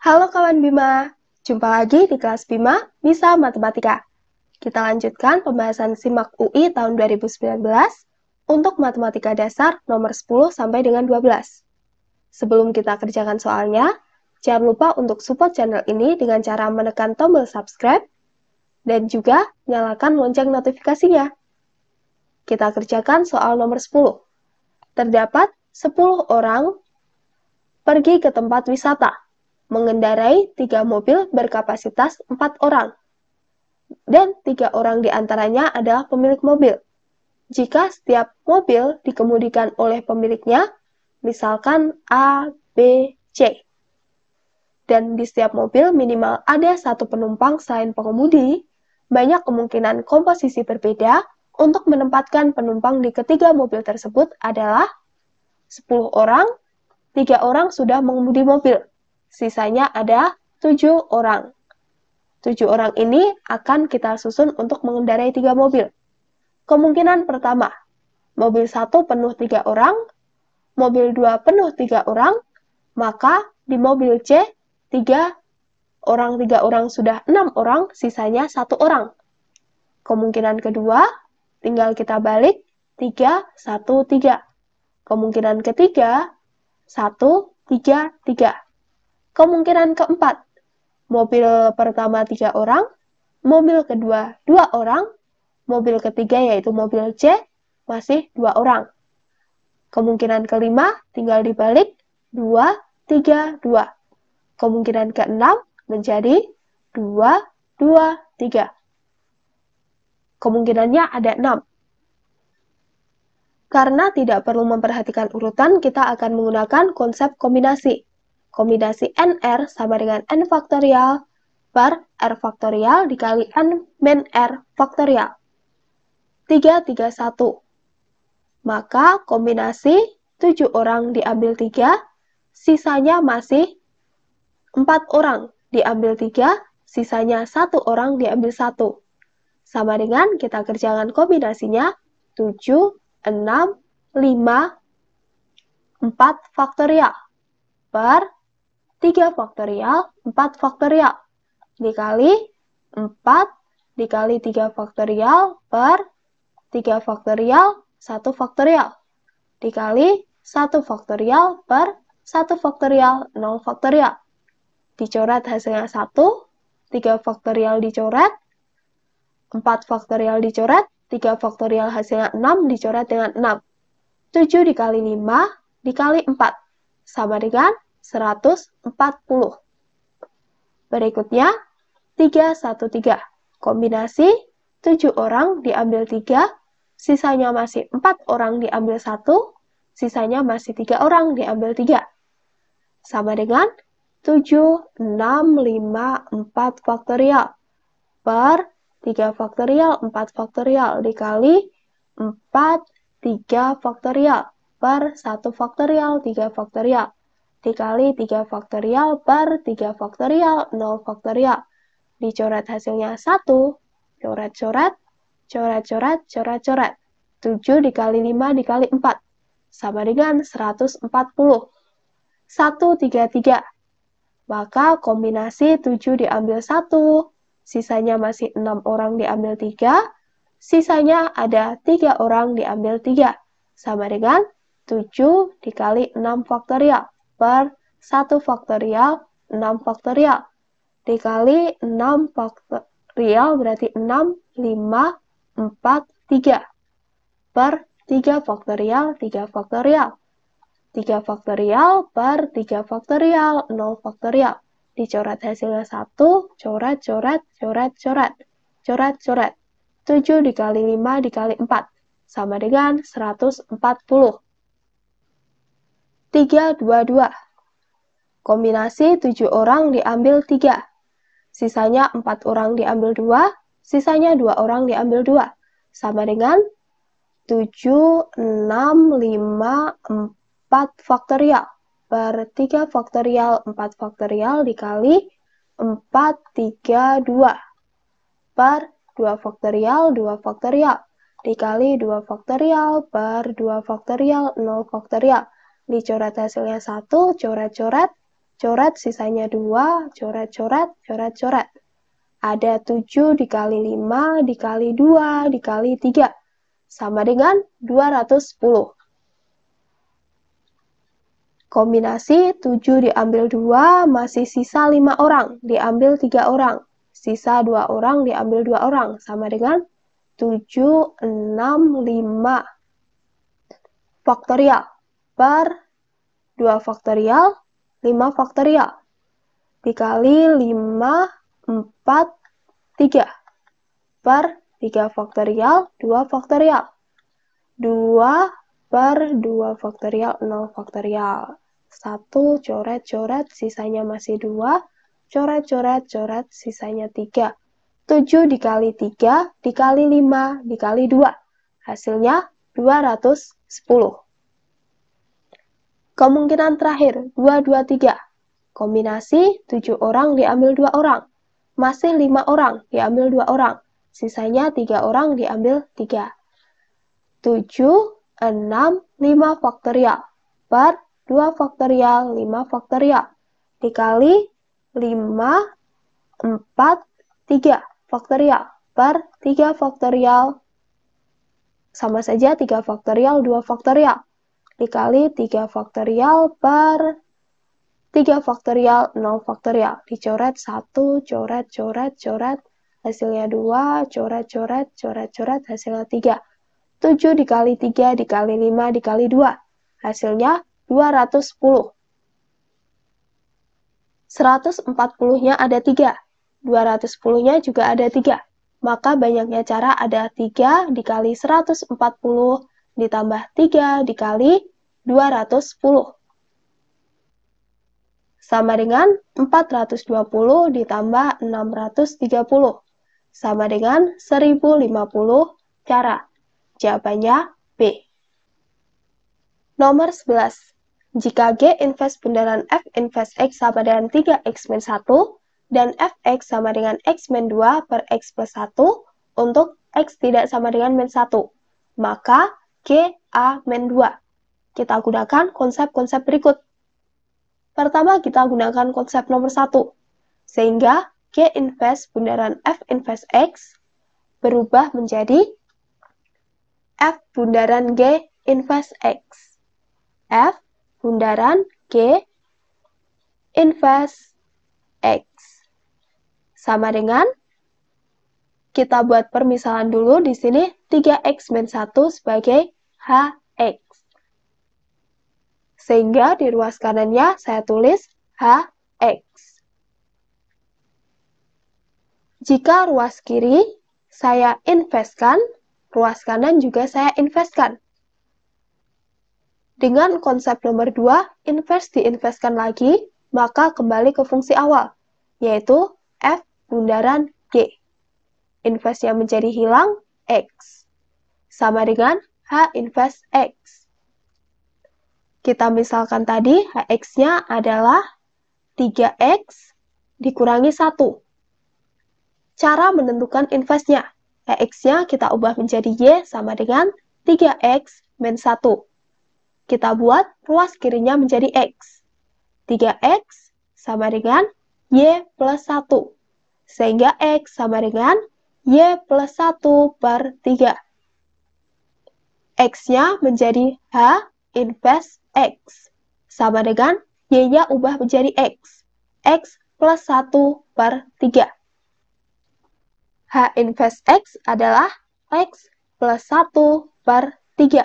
Halo kawan Bima, jumpa lagi di kelas Bima Bisa Matematika. Kita lanjutkan pembahasan SIMAK UI tahun 2019 untuk Matematika Dasar nomor 10 sampai dengan 12. Sebelum kita kerjakan soalnya, jangan lupa untuk support channel ini dengan cara menekan tombol subscribe dan juga nyalakan lonceng notifikasinya. Kita kerjakan soal nomor 10. Terdapat 10 orang pergi ke tempat wisata, mengendarai 3 mobil berkapasitas 4 orang, dan 3 orang diantaranya adalah pemilik mobil. Jika setiap mobil dikemudikan oleh pemiliknya, misalkan A, B, C, dan di setiap mobil minimal ada satu penumpang selain pengemudi, banyak kemungkinan komposisi berbeda untuk menempatkan penumpang di ketiga mobil tersebut adalah 10 orang, 3 orang sudah mengemudi mobil. Sisanya ada 7 orang. 7 orang ini akan kita susun untuk mengendarai 3 mobil. Kemungkinan pertama, mobil 1 penuh 3 orang, mobil 2 penuh 3 orang, maka di mobil C 3 orang sudah 6 orang, sisanya 1 orang. Kemungkinan kedua, tinggal kita balik 3, 1, 3. Kemungkinan ketiga, 1, 3, 3. Kemungkinan keempat, mobil pertama 3 orang, mobil kedua 2 orang, mobil ketiga yaitu mobil C masih 2 orang. Kemungkinan kelima tinggal dibalik 2, 3, 2. Kemungkinan keenam menjadi 2, 2, 3. Kemungkinannya ada 6. Karena tidak perlu memperhatikan urutan, kita akan menggunakan konsep kombinasi. Kombinasi NR sama dengan N faktorial per R faktorial dikali N min R faktorial. 3, 3, 1. Maka kombinasi 7 orang diambil 3, sisanya masih 4 orang diambil 3, sisanya 1 orang diambil 1. Sama dengan kita kerjakan kombinasinya 7, 6, 5, 4 faktorial per 3 faktorial, 4 faktorial dikali 4 dikali 3 faktorial per 3 faktorial, 1 faktorial dikali 1 faktorial per 1 faktorial, 0 faktorial. Dicoret hasilnya 1, 3 faktorial dicoret, 4 faktorial dicoret, 3 faktorial hasilnya 6 dicoret dengan 6. 7 dikali 5 dikali 4 sama dengan 140. Berikutnya 3, 1, 3. Kombinasi 7 orang diambil 3, sisanya masih 4 orang diambil 1, sisanya masih 3 orang diambil 3. Sama dengan 7, 6, 5, 4 faktorial per 3 faktorial, 4 faktorial dikali 4, 3 faktorial per 1 faktorial, 3 faktorial dikali 3 faktorial per 3 faktorial, 0 faktorial. Dicoret hasilnya 1, coret-coret, coret-coret, coret-coret. 7 dikali 5 dikali 4 sama dengan 140. 1, 3, 3. Maka kombinasi 7 diambil 1, sisanya masih 6 orang diambil 3, sisanya ada 3 orang diambil 3, sama dengan 7 dikali 6 faktorial per 1 faktorial, 6 faktorial dikali 6 faktorial berarti 6, 5, 4, 3 per 3 faktorial, 3 faktorial 3 faktorial per 3 faktorial, 0 faktorial. Dicoret hasilnya 1, coret, coret, coret, coret, coret, coret. 7 dikali 5 dikali 4, sama dengan 140. 3, 2, 2. Kombinasi 7 orang diambil 3, sisanya 4 orang diambil 2, sisanya 2 orang diambil 2, sama dengan 7, 6, 5, 4 faktorial per 3 faktorial, 4 faktorial dikali 4, 3, 2 per 2 faktorial, 2 faktorial dikali 2 faktorial per 2 faktorial, 0 faktorial. Dicoret hasilnya 1, coret-coret, coret, sisanya 2, coret, coret, coret, coret. Ada 7 dikali 5 dikali 2 dikali 3, sama dengan 210. Kombinasi 7 diambil 2, masih sisa 5 orang, diambil 3 orang. Sisa 2 orang, diambil 2 orang, sama dengan 7, 6, 5. Faktorial per 2 faktorial, 5 faktorial. Dikali 5, 4, 3. Per 3 faktorial, 2 faktorial. 2 per 2 faktorial, 0 faktorial. 1, coret, coret, sisanya masih 2. Coret, coret, coret, sisanya 3. 7 dikali 3 dikali 5 dikali 2. Hasilnya 210. Kemungkinan terakhir, 2, 2, 3. Kombinasi 7 orang diambil 2 orang. Masih 5 orang, diambil 2 orang. Sisanya 3 orang, diambil 3. 7, 6, 5 faktorial. Per 2 faktorial, 5 faktorial. Dikali 5, 4, 3 faktorial. Per 3 faktorial. Sama saja 3 faktorial, 2 faktorial. Dikali 3 faktorial per 3 faktorial, 0 faktorial. Dicoret 1, coret, coret, coret. Hasilnya 2, coret, coret, coret, coret. Hasilnya 3. 7 dikali 3 dikali 5 dikali 2. Hasilnya 210. 140-nya ada 3. 210-nya juga ada 3. Maka banyaknya cara ada 3 dikali 140 ditambah 3 dikali 210. Sama dengan 420 ditambah 630. Sama dengan 1050 cara. Jawabannya B. Nomor 11. Jika G inverse bundaran F inverse X sama dengan 3X min 1 dan Fx sama dengan X min 2 per X plus 1 untuk X tidak sama dengan min 1, maka G A min 2. Kita gunakan konsep-konsep berikut. Pertama, kita gunakan konsep nomor 1. Sehingga G inverse bundaran F inverse X berubah menjadi F bundaran G inverse X. F bundaran G inverse X. Sama dengan, kita buat permisalan dulu di sini 3X min 1 sebagai HX. Sehingga di ruas kanannya saya tulis HX. Jika ruas kiri saya investkan, ruas kanan juga saya investkan. Dengan konsep nomor 2, inverse diinvestkan lagi, maka kembali ke fungsi awal, yaitu F bundaran G. Inverse-nya menjadi hilang, X. Sama dengan H inverse X. Kita misalkan tadi, HX-nya adalah 3X dikurangi 1. Cara menentukan inverse-nya. X-nya kita ubah menjadi Y sama dengan 3X min 1. Kita buat ruas kirinya menjadi X. 3X sama dengan Y plus 1. Sehingga X sama dengan Y plus 1 per 3. X-nya menjadi H inverse X. Sama dengan Y-nya ubah menjadi X. X plus 1 per 3. H inverse X adalah X plus 1 per 3.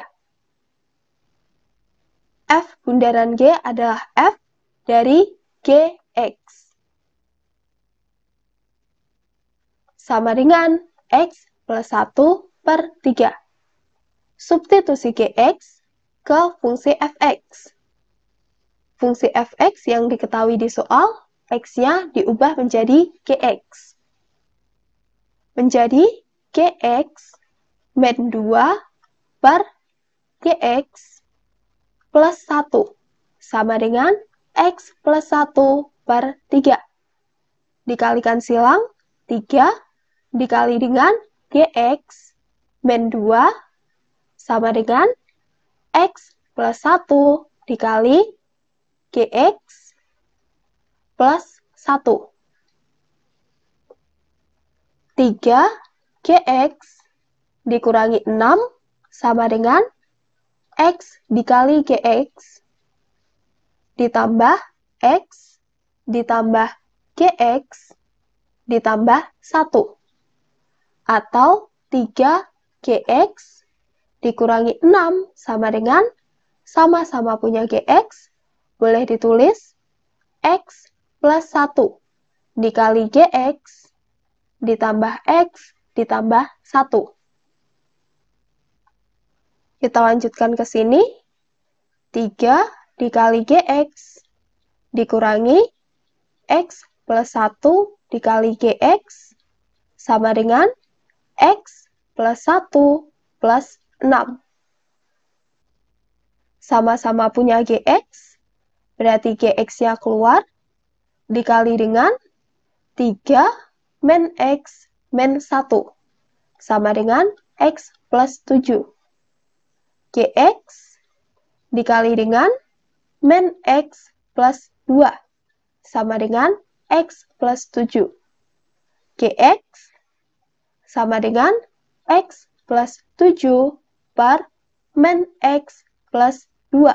F bundaran G adalah F dari GX. Sama dengan X plus 1 per 3. Substitusi GX ke fungsi Fx. Fungsi Fx yang diketahui di soal, X-nya diubah menjadi GX. Menjadi GX min 2 per GX plus 1 sama dengan X plus 1 per 3. Dikalikan silang, 3 dikali dengan GX min 2 sama dengan X plus 1 dikali GX plus 1. 3gx dikurangi 6 sama dengan x dikali gx ditambah x ditambah gx ditambah 1. Atau 3gx dikurangi 6 sama dengan sama-sama punya gx, boleh ditulis x plus 1 dikali gx ditambah x ditambah 1. Kita lanjutkan ke sini. 3 dikali gx dikurangi x plus 1 dikali gx sama dengan x plus 1 plus 6. Sama-sama punya gx, berarti gx-nya keluar, dikali dengan 3 min x min 1, sama dengan x plus 7. Gx dikali dengan min x plus 2, sama dengan x plus 7. Gx sama dengan x plus 7 per min x plus 2.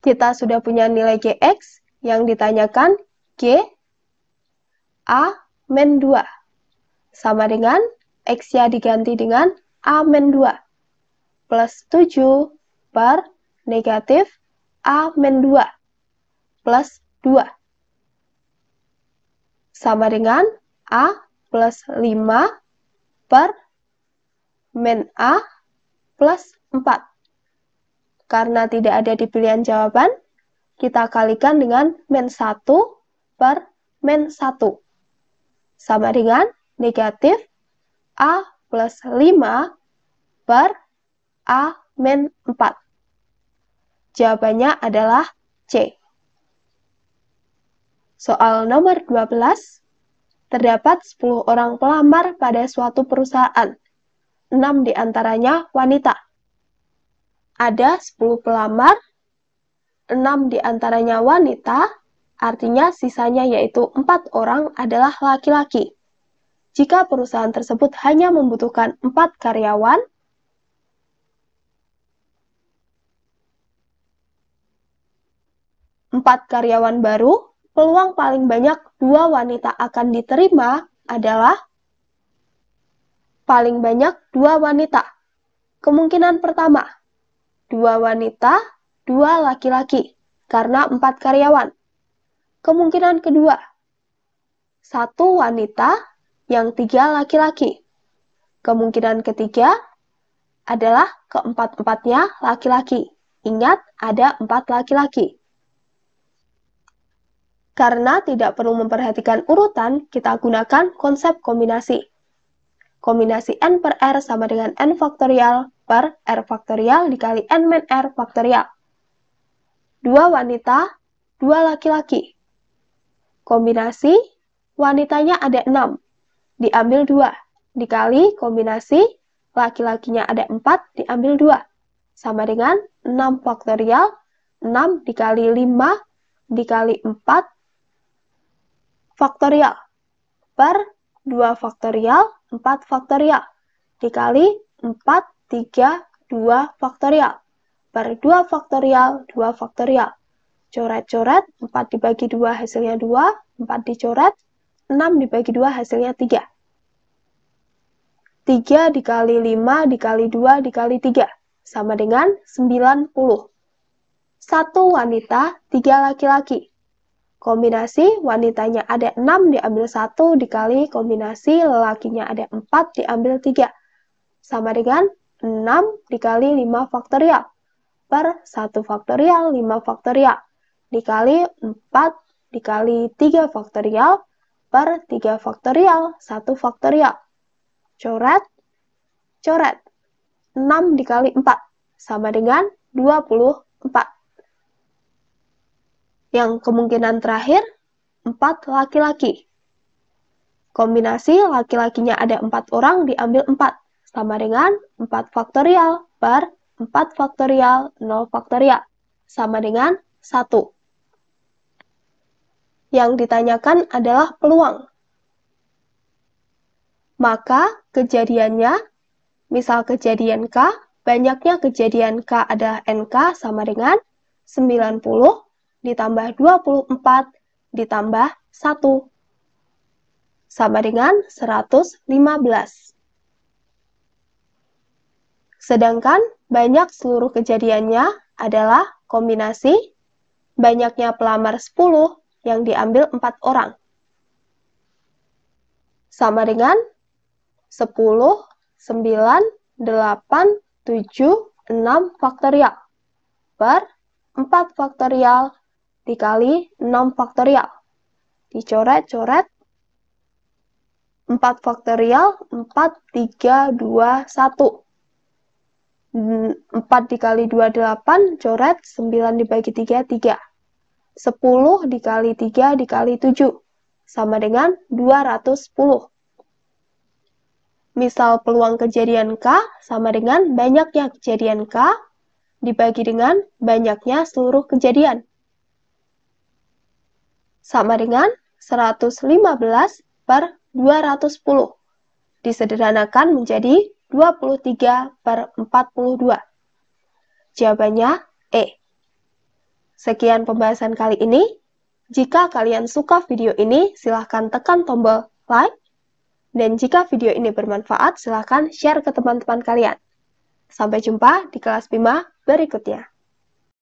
Kita sudah punya nilai gx yang ditanyakan g a min 2, sama dengan x-nya diganti dengan a min 2, plus 7 per negatif a min 2, plus 2, sama dengan a plus 5 per min a plus 4. Karena tidak ada di pilihan jawaban, kita kalikan dengan min 1 per min 1, sama dengan negatif a plus 5 per a min 4. Jawabannya adalah C. Soal nomor 12. Terdapat 10 orang pelamar pada suatu perusahaan. 6 diantaranya wanita. Ada 10 pelamar, 6 diantaranya wanita, artinya sisanya yaitu 4 orang adalah laki-laki. Jika perusahaan tersebut hanya membutuhkan 4 karyawan, baru, peluang paling banyak 2 wanita akan diterima adalah paling banyak 2 wanita. Kemungkinan pertama, 2 wanita, 2 laki-laki, karena 4 karyawan. Kemungkinan kedua, 1 wanita yang 3 laki-laki. Kemungkinan ketiga adalah keempat-empatnya laki-laki. Ingat, ada 4 laki-laki. Karena tidak perlu memperhatikan urutan, kita gunakan konsep kombinasi. Kombinasi n per r sama dengan n faktorial per r faktorial dikali n min r faktorial. 2 wanita, 2 laki-laki. Kombinasi, wanitanya ada 6, diambil 2, dikali kombinasi, laki-lakinya ada 4, diambil 2, sama dengan 6 faktorial, 6 dikali 5, dikali 4, faktorial, per 2 faktorial, 4 faktorial, dikali 4, 3, 2 faktorial, per 2 faktorial, 2 faktorial. Coret-coret, 4 dibagi 2 hasilnya 2, 4 dicoret, 6 dibagi 2 hasilnya 3. 3 dikali 5 dikali 2 dikali 3, sama dengan 90. 1 wanita, 3 laki-laki. Kombinasi wanitanya ada 6 diambil 1 dikali kombinasi lelakinya ada 4 diambil 3. Sama dengan 6 dikali 5 faktorial per 1 faktorial 5 faktorial dikali 4 dikali 3 faktorial per 3 faktorial 1 faktorial. Coret, coret. 6 dikali 4 sama dengan 24. Yang kemungkinan terakhir, 4 laki-laki. Kombinasi laki-lakinya ada 4 orang diambil 4, sama dengan 4 faktorial per 4 faktorial 0 faktorial, sama dengan 1. Yang ditanyakan adalah peluang. Maka kejadiannya, misal kejadian K, banyaknya kejadian K adalah NK sama dengan 90 ditambah 24 ditambah 1 sama dengan 115. Sedangkan banyak seluruh kejadiannya adalah kombinasi banyaknya pelamar 10 yang diambil 4 orang. Sama dengan 10, 9, 8, 7, 6 faktorial per 4 faktorial dikali 6 faktorial. Dicoret-coret 4 faktorial, 4, 3, 2, 1. 4 dikali 2, 8, coret, 9 dibagi 3, 3. 10 dikali 3 dikali 7, sama dengan 210. Misal peluang kejadian K sama dengan banyaknya kejadian K dibagi dengan banyaknya seluruh kejadian. Sama dengan 115 per 210. Disederhanakan menjadi 23 per 42. Jawabannya E. Sekian pembahasan kali ini. Jika kalian suka video ini, silahkan tekan tombol like. Dan jika video ini bermanfaat, silahkan share ke teman-teman kalian. Sampai jumpa di kelas BIMA berikutnya.